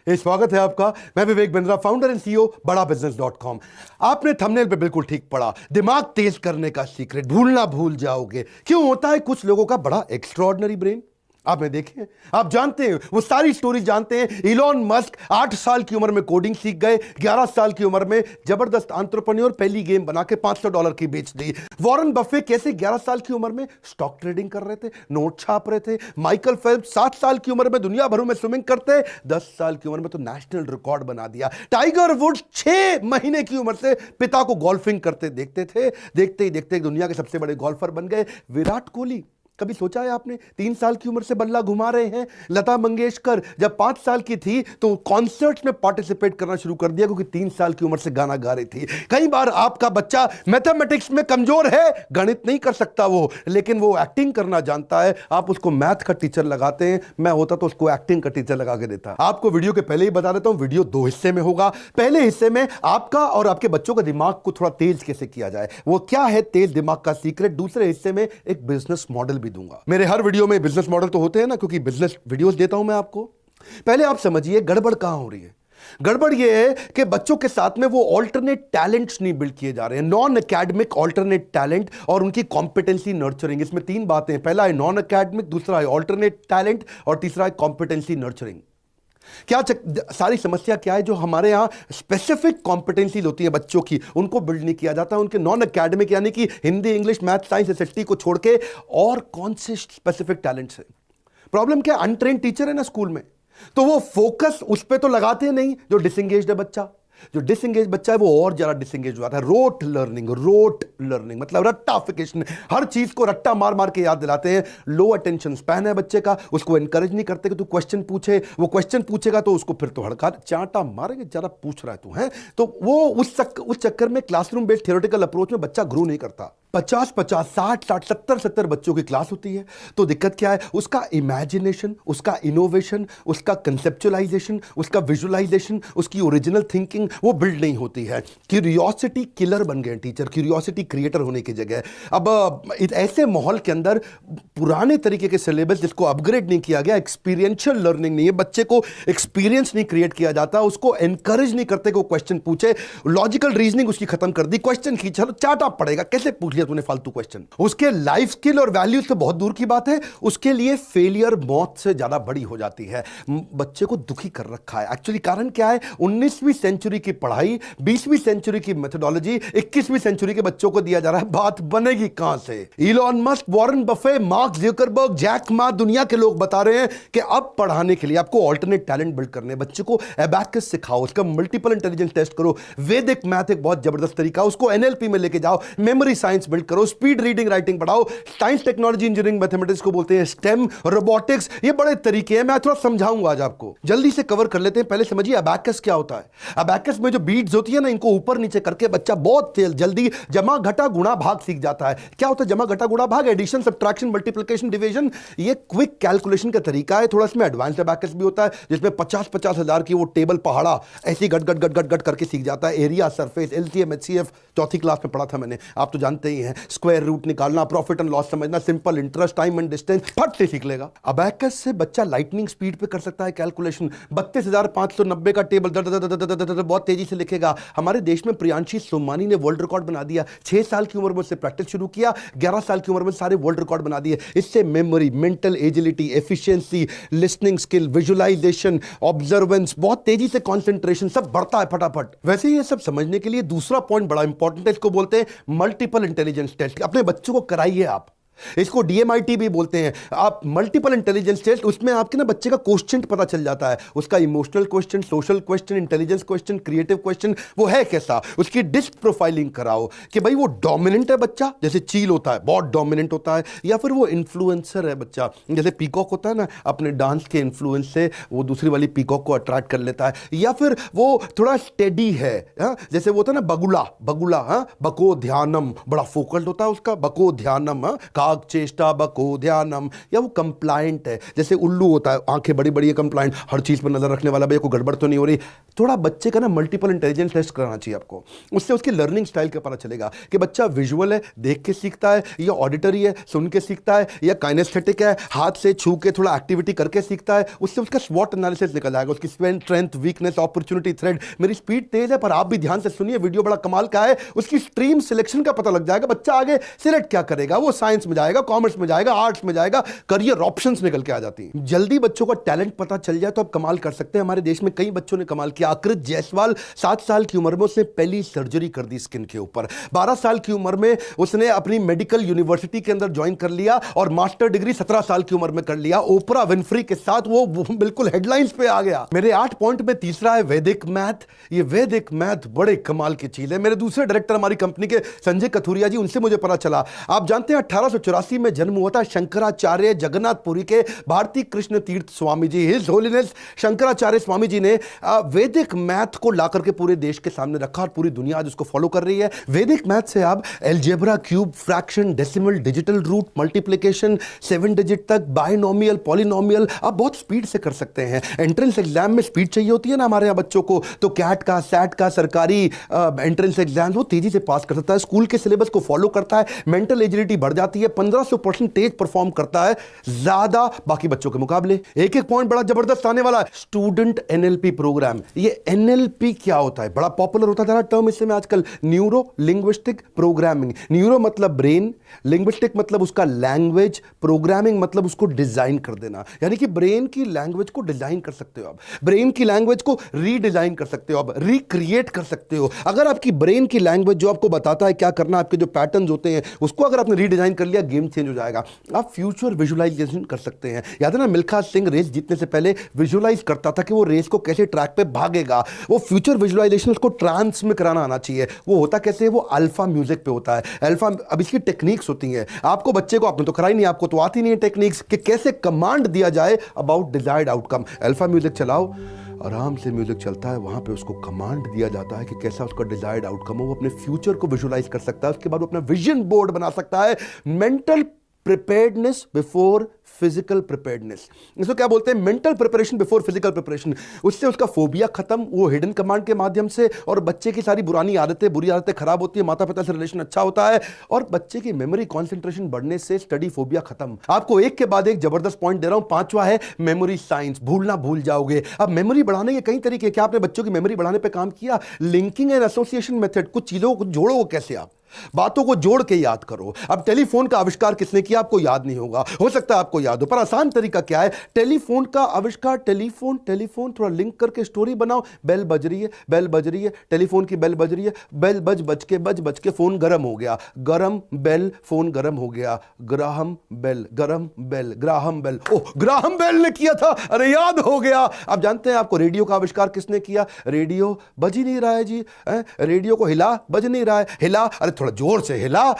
स्वागत है आपका। मैं Vivek Bindra, founder and CEO बड़ा बिजनेस.com। आपने थंबनेल पे बिल्कुल ठीक पढ़ा, दिमाग तेज करने का सीक्रेट, भूलना भूल जाओगे। क्यों होता है कुछ लोगों का बड़ा एक्स्ट्रॉर्डिनरी ब्रेन? आपने देखे, आप जानते हैं, वो सारी स्टोरी जानते हैं। इलॉन मस्क 8 साल की उम्र में कोडिंग सीख गए, 11 साल की उम्र में जबरदस्त एंटरप्रेन्योर, पहली गेम बना के $500 की बेच दी। वॉरेन बफे कैसे 11 साल की उम्र में स्टॉक ट्रेडिंग कर रहे थे, नोट छाप रहे थे। माइकल फेल्प्स 7 साल की उम्र में दुनिया भर में स्विमिंग करते, 10 साल की उम्र में तो नेशनल रिकॉर्ड बना दिया। टाइगर वुड्स 6 महीने की उम्र से पिता को गोल्फिंग करते देखते थे, देखते ही देखते दुनिया के सबसे बड़े गोल्फर बन गए। विराट कोहली, कभी सोचा है आपने, 3 साल की उम्र से बल्ला घुमा रहे हैं। लता मंगेशकर जब 5 साल की थी तो कॉन्सर्ट्स में पार्टिसिपेट करना शुरू कर दिया, क्योंकि 3 साल की उम्र से गाना गा रही थी। कई बार आपका बच्चा मैथमेटिक्स में कमजोर है, गणित नहीं कर सकता वो, लेकिन वो एक्टिंग करना जानता है। आप उसको मैथ का टीचर लगाते हैं, मैं होता तो उसको एक्टिंग का टीचर लगा के देता। आपको वीडियो के पहले ही बता देता हूं, वीडियो 2 हिस्से में होगा। पहले हिस्से में आपका और आपके बच्चों का दिमाग को थोड़ा तेज कैसे किया जाए, वो क्या है तेज दिमाग का सीक्रेट। दूसरे हिस्से में एक बिजनेस मॉडल भी दूंगा। मेरे हर वीडियो में बिजनेस मॉडल तो होते हैं ना, क्योंकि बिजनेस वीडियोस देता हूं मैं आपको। पहले आप समझिए गड़बड़ कहां हो रही है। गड़बड़ यह है कि बच्चों के साथ में वो ऑल्टरनेट टैलेंट्स नहीं बिल्ड किए जा रहे हैं, नॉन एकेडमिक ऑल्टरनेट टैलेंट और उनकी कॉम्पिटेंसी नर्चरिंग। इसमें 3 बातें, पहला है नॉन एकेडमिक, दूसरा है ऑल्टरनेट टैलेंट और तीसरा है कॉम्पिटेंसी नर्चरिंग। क्या सारी समस्या क्या है, जो हमारे यहां स्पेसिफिक कॉम्पिटेंसी होती है बच्चों की, उनको बिल्ड नहीं किया जाता। उनके नॉन एकेडमिक यानी कि Hindi, English, math, science, SST को छोड़ के और कौन से स्पेसिफिक टैलेंट्स है। प्रॉब्लम क्या, अनट्रेन्ड टीचर है ना स्कूल में, तो वो फोकस उस पर तो लगाते नहीं। जो डिसएंगेज्ड है बच्चा, जो डिसएंगेज बच्चा है वो और ज्यादा डिसएंगेज हो जाता है। रोट लर्निंग मतलब रट्टाफिकेशन, हर चीज को रट्टा मार मार के याद दिलाते हैं। लो अटेंशन स्पैन है बच्चे का, उसको एनकरेज नहीं करते कि तू क्वेश्चन पूछे। वो क्वेश्चन पूछेगा तो उसको फिर तो हड़का चांटा मारेंगे, जरा पूछ रहा है तू है, तो वो उस चक्कर में क्लासरूम बेस्ड थ्योरेटिकल अप्रोच में बच्चा ग्रो नहीं करता। 50-50, 60-60, 70-70 बच्चों की क्लास होती है, तो दिक्कत क्या है, उसका इमेजिनेशन, उसका इनोवेशन, उसका कंसेप्चुअलाइजेशन, उसका विजुअलाइजेशन, उसकी ओरिजिनल थिंकिंग वो बिल्ड नहीं होती है। क्यूरियोसिटी किलर बन गए टीचर, क्यूरियोसिटी क्रिएटर होने की जगह। अब ऐसे माहौल के अंदर पुराने तरीके के सिलेबस जिसको अपग्रेड नहीं किया गया, एक्सपीरियंशियल लर्निंग नहीं है, बच्चे को एक्सपीरियंस नहीं क्रिएट किया जाता, उसको एनकरेज नहीं करते कि वो क्वेश्चन पूछे। लॉजिकल रीजनिंग उसकी खत्म कर दी, क्वेश्चन खींचा चाटा पड़ेगा, कैसे पूछ लिया तूने फालतू क्वेश्चन। उसके लाइफ स्किल और वैल्यू से बहुत दूर की बात है, उसके लिए फेलियर मौत से ज्यादा बड़ी हो जाती है। बच्चे को दुखी कर रखा है। एक्चुअली कारण क्या है, 19वीं सेंचुरी की पढ़ाई, 20वीं सेंचुरी की मेथोडोलॉजी 21वीं सेंचुरी के बच्चों को दिया जा रहा है। बात बनेगी कहां से? Elon Musk, Warren Buffett, Mark Zuckerberg, Jack Ma, दुनिया के लोग बता रहे हैं कि अब पढ़ाने के लिए आपको ऑल्टरनेट टैलेंट बिल्ड करने, बच्चे को एबैकस सिखाओ, उसका मल्टीपल इंटेलिजेंस टेस्ट करो। वैदिक मैथ एक बहुत जबरदस्त तरीका, उसको एनएलपी में लेके जाओ, मेमोरी साइंस बिल्ड करो, स्पीड रीडिंग राइटिंग पढ़ाओ। साइंस, टेक्नोलॉजी, इंजीनियरिंग, मैथमेटिक्स को बोलते हैं स्टेम, रोबोटिक्स, ये बड़े तरीके हैं, मैं थोड़ा समझाऊंगा आज आपको। जल्दी से कवर कर लेते हैं। पहले समझिए अबैकस क्या होता है। अबैकस में जो बीट्स होती है ना, इनको ऊपर नीचे करके बच्चा बहुत जल्दी जमा घटा गुणा भाग सीख जाता है। क्या होता है जमा घटा गुणा भाग? एडिशन, सब्ट्रैक्शन, मल्टीप्लिकेशन, डिवीजन, ये क्विक कैलकुलेशन का तरीका है। थोड़ा इसमें एडवांस अबैकस भी होता है, जिसमें 50-50 हजार की वो टेबल पहाड़ा ऐसी गट गट गट गट गट करके सीख जाता है। एरिया, सरफेस, एलसीएम, एचसीएफ चौथी क्लास में पढ़ा था मैंने, आप तो जानते ही हैं। स्क्वायर रूट निकालना, प्रॉफिट एंड लॉस समझना, simple interest, time and distance फट से सीख लेगा। अबैकस से बच्चा लाइटनिंग स्पीड पे कर सकता है कैलकुलेशन। 32,590 का टेबल बहुत तेजी से लिखेगा। हमारे देश में प्रियांशी सोमानी ने वर्ल्ड रिकॉर्ड बना दिया। 6 साल की उम्र में उससे प्रैक्टिस शुरू किया, 11 साल की उम्र में सारे वर्ल्ड रिकॉर्ड बना दिए। इससे memory, mental agility, efficiency, listening skill, visualisation, observance, बहुत तेजी से कंसंट्रेशन सब बढ़ता है फटाफट। वैसे ये सब समझने के लिए दूसरा पॉइंट बड़ा इंपॉर्टेंट है, इसको बोलते हैं मल्टीपल इंटेलिजेंस टेस्ट। अपने बच्चों को कराइए आप, इसको डीएमआईटी भी बोलते हैं आप, मल्टीपल इंटेलिजेंस टेस्ट। उसमें आपके ना बच्चे का क्वेश्चन पता चल जाता है, उसका emotional question, social question, intelligence question, creative question, वो है कैसा। उसकी डिस्क प्रोफाइलिंग कराओ कि भाई वो डोमिनेंट है बच्चा, जैसे चील होता है बहुत डोमिनेंट होता है, या फिर वो इन्फ्लुएंसर है बच्चा, जैसे पीकॉक होता है ना, अपने डांस के इन्फ्लुएंस से वो दूसरी वाली पीकॉक को अट्रैक्ट कर लेता है। या फिर वो थोड़ा स्टेडी है, जैसे वो होता है ना बगुला, बको ध्यानम, बड़ा फोकस्ड होता है उसका, बको ध्यानम, वाग चेष्टा बको ध्यानम, या वो कंप्लायंट है, जैसे उल्लू होता है, आंखें बड़ी बड़ी है, कंप्लायंट, हर चीज पर नजर रखने वाला, भैया कोई गड़बड़ तो नहीं हो रही। थोड़ा बच्चे का ना मल्टीपल इंटेलिजेंस टेस्ट कराना चाहिए आपको, उससे उसकी लर्निंग स्टाइल का पता चलेगा कि बच्चा विजुअल है, देख के सीखता है, या ऑडिटरी है, सुन के सीखता है, या काइनेस्थेटिक है, हाथ से छू के थोड़ा एक्टिविटी करके सीखता है। उससे उसका स्वॉट एनालिसिस निकल जाएगा, उसकी स्ट्रेंथ, वीकनेस, अपॉर्चुनिटी, थ्रेड। मेरी स्पीड तेज है पर आप भी ध्यान से सुनिए, वीडियो बड़ा कमाल का है। उसकी स्ट्रीम सिलेक्शन का पता लग जाएगा, बच्चा आगे सिलेक्ट क्या करेगा, वो साइंस में जाएगा, कॉमर्स में जाएगा, आर्ट्स में जाएगा, करियर ऑप्शंस निकल के आ जाती हैं। जल्दी बच्चों का टैलेंट पता चल जाए तो आप कमाल कर सकते हैं। हमारे देश में कई बच्चों ने कमाल किया। आकृत जायसवाल 7 साल की उम्र में उसने पहली सर्जरी कर दी स्किन के ऊपर। 12 साल की उम्र में उसने अपनी मेडिकल यूनिवर्सिटी के अंदर ज्वाइन कर लिया और मास्टर डिग्री 17 साल की उम्र में कर लिया। ओपरा विनफ्री के साथ वो बिल्कुल हेडलाइंस पे आ गया। मेरे 8 पॉइंट में तीसरा है वैदिक मैथ। ये वैदिक मैथ बड़े कमाल की चीज है। मेरे दूसरे डायरेक्टर हमारी कंपनी के संजय कथुरिया जी, उनसे मुझे पता चला, आप जानते हैं 1884 में जन्म हुआ था शंकराचार्य जगन्नाथपुरी के भारती कृष्ण तीर्थ स्वामी जी, हिज होलीनेस शंकराचार्य स्वामी जी ने वैदिक मैथ को लाकर के पूरे देश के सामने रखा और पूरी दुनिया आज उसको फॉलो कर रही है। वैदिक मैथ से आप algebra, cube, fraction, decimal, digital root, multiplication, 7 digit तक, बायनोमियल, पॉलिनोमियल आप बहुत स्पीड से कर सकते हैं। एंट्रेंस एग्जाम में स्पीड चाहिए होती है ना हमारे यहाँ बच्चों को, तो कैट का, सैट का, सरकारी एंट्रेंस एग्जाम वो तेजी से पास कर सकता है, स्कूल के सिलेबस को फॉलो करता है, मेंटल एजिलिटी बढ़ जाती है, 1500% तेज परफॉर्म करता है ज्यादा बाकी बच्चों के मुकाबले। एक एक पॉइंट बड़ा जबरदस्त आने वाला है। Student NLP programme. ये एनएलपी क्या होता है, बड़ा पॉपुलर होता जा रहा टर्म इससे में आजकल, न्यूरो लिंग्विस्टिक प्रोग्रामिंग। न्यूरो मतलब ब्रेन, लिंग्विस्टिक मतलब उसका लैंग्वेज, प्रोग्रामिंग मतलब उसको डिजाइन कर देना। यानी कि ब्रेन की लैंग्वेज को डिजाइन कर सकते हो आप, ब्रेन की लैंग्वेज को रीडिजाइन कर सकते हो आप, रिक्रिएट कर सकते हो। अगर आपकी ब्रेन की लैंग्वेज जो आपको बताता है क्या करना, आपके जो पैटर्न्स होते हैं उसको अगर आपने रीडिजाइन कर लिया, गेम चेंज हो जाएगा। आप फ्यूचर विजुअलाइजेशन कर सकते हैं। याद है ना, मिल्खा सिंह रेस जीतने से पहले विजुअलाइज करता था कि वो रेस को कैसे ट्रैक पे भागेगा। वो फ्यूचर विजुअलाइजेशन उसको ट्रांस में कराना आना चाहिए। वो होता कैसे है, वो अल्फा म्यूजिक पे होता है। अल्फा, अब इसकी टेक्निक्स होती हैं। आपको बच्चे को, आपने तो कराई नहीं, आपको तो आती नहीं है टेक्निक्स कि कैसे कमांड दिया जाए about desired outcome. Alpha music चलाओ, आराम से म्यूजिक चलता है, वहां पे उसको कमांड दिया जाता है कि कैसा उसका डिजायर्ड आउटकम हो। वो अपने फ्यूचर को विजुअलाइज कर सकता है, उसके बाद वो अपना विजन बोर्ड बना सकता है। Mental preparedness before physical preparedness, इसको क्या बोलते हैं, mental preparation before physical preparation. उससे उसका फोबिया खत्म, वो हिडन कमांड के माध्यम से, और बच्चे की सारी पुरानी आदतें, बुरी आदतें खराब होती है, माता पिता से रिलेशन अच्छा होता है, और बच्चे की मेमोरी कंसंट्रेशन बढ़ने से स्टडी फोबिया खत्म। आपको एक के बाद एक जबरदस्त पॉइंट दे रहा हूं। 5वां है मेमोरी साइंस, भूलना भूल जाओगे। अब मेमोरी बढ़ाने के कई तरीके, क्या आपने बच्चों की मेमोरी बढ़ाने पर काम किया? लिंकिंग एंड एसोसिएशन मेथड, कुछ चीजों को जोड़ो कैसे, आप बातों को जोड़ के याद करो। अब टेलीफोन का आविष्कार किसने किया, आपको याद नहीं होगा, हो सकता है आपको याद हो, पर आसान तरीका क्या है, टेलीफोन का आविष्कार, टेलीफोन थोड़ा लिंक करके स्टोरी बनाओ। बेल बज रही है, बेल बज रही है, टेलीफोन की बेल बज रही है, बेल बज के फोन गर्म हो गया, गरम बेल, फोन गर्म हो गया, ग्राहम बेल, गरम बेल, ग्राहम बेल, ओह ग्राहम बेल ने किया था, अरे याद हो गया। आप जानते हैं आपको रेडियो का आविष्कार किसने किया? रेडियो बज ही नहीं रहा है जी, रेडियो को हिला, बज नहीं रहा है, हिला, अरे थोड़ा जोर से हिला,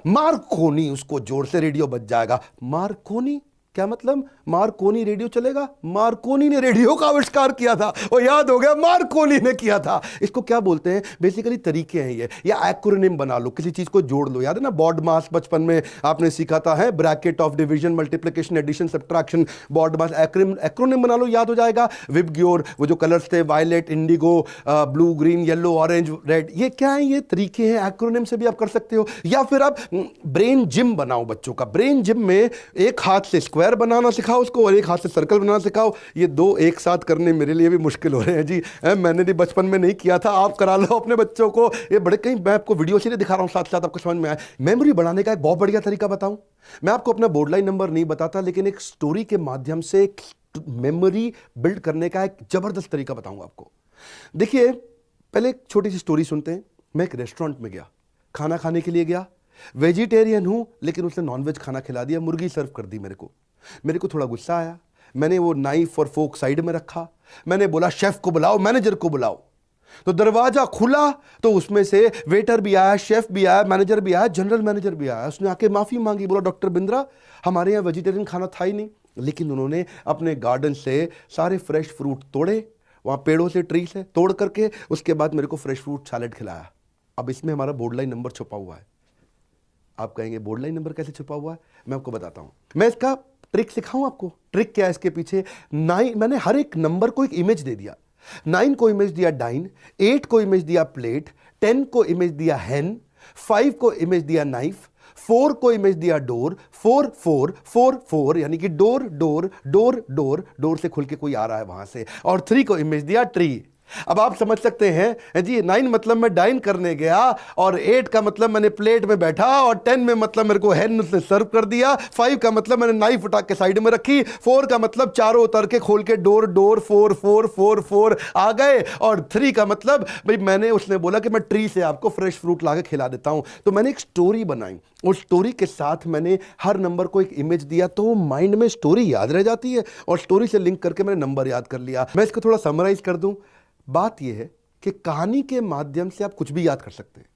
मार्कोनी, उसको जोर से रेडियो बज जाएगा। मार्कोनी क्या मतलब? मार्कोनी रेडियो चलेगा? मार्कोनी ने रेडियो का आविष्कार किया था, वो याद हो गया, मार्कोनी ने किया था। इसको क्या बोलते हैं? बेसिकली तरीके हैं ये, या एक्रोनिम बना लो, किसी चीज को जोड़ लो। याद है ना बॉड मास, बचपन में आपने सीखा था, है bracket of division, multiplication, addition, subtraction, BODMAS, acronym बना लो, याद हो जाएगा। विबग्योर, वो जो कलर्स थे, violet, indigo, blue, green, yellow, orange, red, ये क्या है? ये तरीके हैं, एक्रोनिम से भी आप कर सकते हो। या फिर आप ब्रेन जिम बनाओ बच्चों का। ब्रेन जिम में एक हाथ से स्क्वायर बनाना सिखाओ उसको और एक हाथ से सर्कल बनाना सिखाओ। ये दो एक साथ करने मेरे लिए भी मुश्किल हो रहे हैं जी, मैंने भी बचपन में नहीं किया था, आप करा लो अपने बच्चों को। ये बड़े, कहीं मैं आपको वीडियो से दिखा रहा हूं, साथ साथ आपको समझ में आए। मेमोरी बढ़ाने का एक बहुत बढ़िया तरीका बताऊं, मैं आपको अपना बोर्ड लाइन नंबर नहीं बताता, लेकिन एक स्टोरी के माध्यम से मेमोरी बिल्ड करने का एक जबरदस्त तरीका बताऊंगा आपको। देखिए, पहले एक छोटी सी स्टोरी सुनते हैं। मैं एक रेस्टोरेंट में गया, खाना खाने के लिए गया, वेजिटेरियन हूं लेकिन उसने नॉनवेज खाना खिला दिया, मुर्गी सर्व कर दी मेरे को थोड़ा गुस्सा आया। मैंने वो नाइफ और फोक साइड में रखा, मैंने बोला शेफ को बुलाओ, मैनेजर को बुलाओ। तो दरवाजा खुला तो उसमें से वेटर भी आया, शेफ भी आया, मैनेजर भी आया, जनरल मैनेजर भी आया। उसने आके माफी मांगी, बोला डॉक्टर बिंद्रा हमारे यहाँ वेजिटेरियन खाना था ही नहीं, लेकिन उन्होंने अपने गार्डन से सारे फ्रेश फ्रूट तोड़े, वहां पेड़ों से, ट्री से तोड़ करके, उसके बाद मेरे को फ्रेश फ्रूट सैलेड खिलाया। अब इसमें हमारा बोर्ड लाइन नंबर छुपा हुआ है। आप कहेंगे बोर्ड लाइन नंबर कैसे छुपा हुआ है? मैं आपको बताता हूं, मैं इसका ट्रिक सिखाऊं आपको। ट्रिक क्या है इसके पीछे? 9, मैंने हर एक नंबर को एक इमेज दे दिया। 9 को इमेज दिया डाइन, 8 को इमेज दिया प्लेट, 10 को इमेज दिया हैन, 5 को इमेज दिया नाइफ, 4 को इमेज दिया डोर, 4 4 4 4 यानी कि door door door door, door से खुल के कोई आ रहा है वहां से, और 3 को इमेज दिया ट्री। अब आप समझ सकते हैं जी, 9 मतलब मैं डाइन करने गया, और 8 का मतलब मैंने प्लेट में बैठा, और 10 में मतलब मेरे को हैन उसने सर्व कर दिया, 5 का मतलब मैंने नाइफ उठा के साइड में रखी, 4 का मतलब चारों उतर के खोल के डोर डोर 4 4 4 4 आ गए, और 3 का मतलब भाई मैंने, उसने बोला कि मैं ट्री से आपको फ्रेश फ्रूट ला के खिला देता हूं। तो मैंने एक स्टोरी बनाई, उस स्टोरी के साथ मैंने हर नंबर को एक इमेज दिया, तो माइंड में स्टोरी याद रह जाती है, और स्टोरी से लिंक करके मैंने नंबर याद कर लिया। मैं इसको थोड़ा समराइज कर दूं। बात यह है कि कहानी के माध्यम से आप कुछ भी याद कर सकते हैं।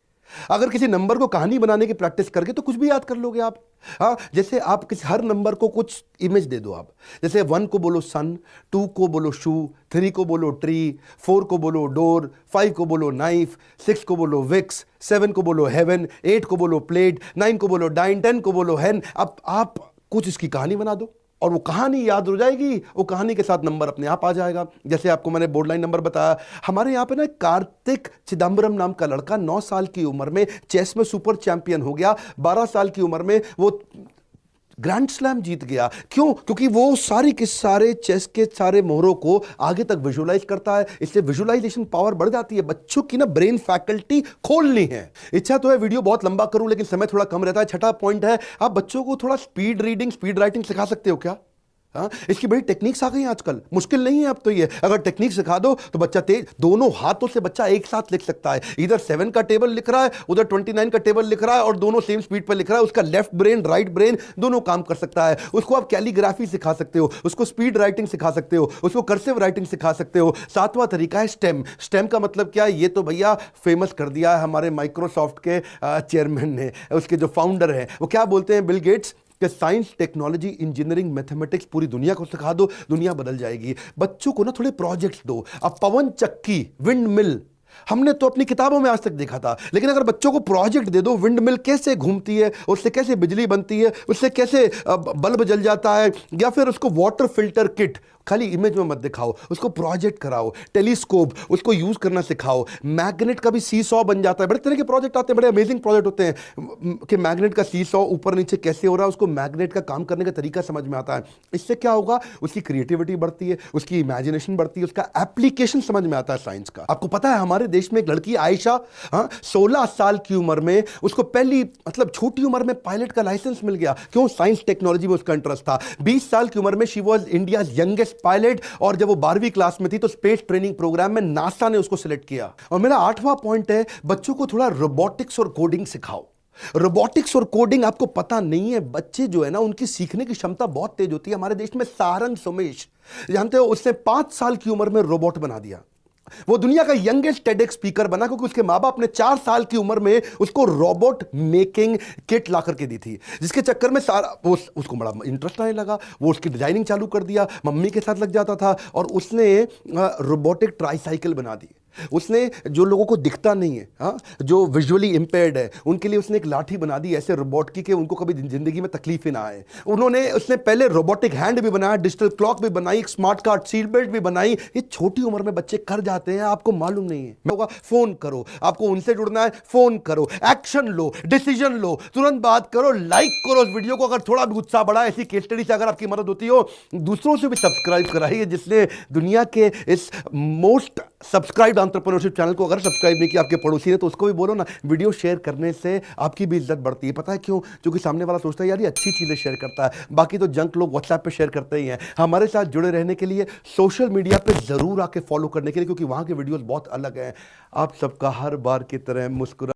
अगर किसी नंबर को कहानी बनाने की प्रैक्टिस करके तो कुछ भी याद कर लोगे आप। हाँ, जैसे आप किसी हर नंबर को कुछ इमेज दे दो आप, जैसे 1 को बोलो सन, 2 को बोलो शू, 3 को बोलो ट्री, 4 को बोलो डोर, 5 को बोलो नाइफ, 6 को बोलो विक्स, 7 को बोलो हेवन, 8 को बोलो प्लेट, 9 को बोलो डाइन, 10 को बोलो हैन। अब आप कुछ इसकी कहानी बना दो, और वो कहानी याद हो जाएगी, वो कहानी के साथ नंबर अपने आप आ जाएगा। जैसे आपको मैंने बोर्ड लाइन नंबर बताया, हमारे यहाँ पे ना कार्तिक चिदम्बरम नाम का लड़का 9 साल की उम्र में चेस में सुपर चैंपियन हो गया। 12 साल की उम्र में वो ग्रैंड स्लैम जीत गया। क्यों? क्योंकि वो सारी के सारे चेस के सारे मोहरों को आगे तक विजुअलाइज करता है। इससे विजुअलाइजेशन पावर बढ़ जाती है। बच्चों की ना ब्रेन फैकल्टी खोलनी है। इच्छा तो है वीडियो बहुत लंबा करूं, लेकिन समय थोड़ा कम रहता है। छठा पॉइंट है, आप बच्चों को थोड़ा स्पीड रीडिंग, स्पीड राइटिंग सिखा सकते हो क्या? हाँ, इसकी बड़ी टेक्निक्स आ गई हैं आजकल, मुश्किल नहीं है अब तो ये। अगर टेक्निक सिखा दो तो बच्चा तेज, दोनों हाथों से बच्चा एक साथ लिख सकता है। इधर 7 का टेबल लिख रहा है, उधर 29 का टेबल लिख रहा है, और दोनों सेम स्पीड पर लिख रहा है। उसका लेफ्ट ब्रेन, राइट ब्रेन दोनों काम कर सकता है। उसको आप कैलीग्राफी सिखा सकते हो, उसको स्पीड राइटिंग सिखा सकते हो, उसको कर्सिव राइटिंग सिखा सकते हो। 7वां तरीका है स्टेम। स्टेम का मतलब क्या है? ये तो भैया फेमस कर दिया है हमारे माइक्रोसॉफ्ट के चेयरमैन ने, उसके जो फाउंडर हैं, वो क्या बोलते हैं, बिल गेट्स, कि साइंस, टेक्नोलॉजी, इंजीनियरिंग, मैथमेटिक्स पूरी दुनिया को सिखा दो, दुनिया बदल जाएगी। बच्चों को ना थोड़े प्रोजेक्ट्स दो। अब पवन चक्की, विंड मिल, हमने तो अपनी किताबों में आज तक देखा था, लेकिन अगर बच्चों को प्रोजेक्ट दे दो, विंड मिल कैसे घूमती है, उससे कैसे बिजली बनती है, उससे कैसे बल्ब जल जाता है, या फिर उसको वाटर फिल्टर किट, खाली इमेज में मत दिखाओ, उसको प्रोजेक्ट कराओ। टेलीस्कोप, उसको यूज करना सिखाओ। मैग्नेट का भी सीसॉ बन जाता है। बड़े तरह के प्रोजेक्ट आते हैं, बड़े अमेजिंग प्रोजेक्ट होते हैं कि मैग्नेट का सीसॉ ऊपर नीचे कैसे हो रहा है, उसको मैग्नेट का काम करने का तरीका समझ में आता है। इससे क्या होगा? उसकी क्रिएटिविटी बढ़ती है, उसकी इमेजिनेशन बढ़ती है, उसका एप्लीकेशन समझ में आता है साइंस का। आपको पता है हमारे देश में एक लड़की आयशा, 16 साल की उम्र में उसको पहली, मतलब छोटी उम्र में पायलट का लाइसेंस मिल गया। क्यों? साइंस टेक्नोलॉजी में उसका इंटरेस्ट था। 20 साल की उम्र में she was India youngest pilot, और जब वो 12वीं क्लास में थी तो स्पेस ट्रेनिंग प्रोग्राम में नासा ने उसको सिलेक्ट किया। और मेरा 8वां पॉइंट है, बच्चों को थोड़ा रोबोटिक्स और कोडिंग सिखाओ। रोबोटिक्स और कोडिंग आपको पता नहीं है, बच्चे जो है ना, उनकी सीखने की क्षमता बहुत तेज होती है। हमारे देश में सारंग सोमेश, जानते हो, उसने 5 साल की उम्र में रोबोट बना दिया। वो दुनिया का यंगेस्ट टेडेक्स स्पीकर बना, क्योंकि उसके माँ बाप ने 4 साल की उम्र में उसको रोबोट मेकिंग किट ला करके दी थी, जिसके चक्कर में सारा उसको बड़ा इंटरेस्ट आने लगा। वो उसकी डिजाइनिंग चालू कर दिया, मम्मी के साथ लग जाता था, और उसने रोबोटिक ट्राईसाइकिल बना दी। उसने जो लोगों को दिखता नहीं है, हाँ, जो विजुअली इंपेयर्ड है, उनके लिए उसने एक लाठी बना दी ऐसे रोबोट की कि उनको कभी जिंदगी में तकलीफ ही ना आए। उसने पहले रोबोटिक हैंड भी बनाया, डिजिटल क्लॉक भी बनाई, स्मार्ट कार्ड सीट बेल्ट भी बनाई। ये छोटी उम्र में बच्चे कर जाते हैं, आपको मालूम नहीं है। फोन करो, आपको उनसे जुड़ना है, फोन करो, एक्शन लो, डिसीजन लो, तुरंत बात करो, लाइक करो उस वीडियो को। अगर थोड़ा भी उत्साह बढ़ा, ऐसी केस स्टडी से अगर आपकी मदद होती हो, दूसरों से भी सब्सक्राइब कराइए, जिसने दुनिया के इस मोस्ट सब्सक्राइब एंटरप्रेन्योरशिप चैनल को अगर सब्सक्राइब नहीं किया आपके पड़ोसी ने, तो उसको भी बोलो ना। वीडियो शेयर करने से आपकी भी इज्जत बढ़ती है। पता है क्यों? क्योंकि सामने वाला सोचता है यार ये अच्छी चीजें शेयर करता है, बाकी तो जंक लोग व्हाट्सएप पे शेयर करते ही हैं। हमारे साथ जुड़े रहने के लिए, सोशल मीडिया पे जरूर आके फॉलो करने के लिए, क्योंकि वहां के वीडियोस बहुत अलग हैं। आप सबका हर बार की तरह मुस्कुरा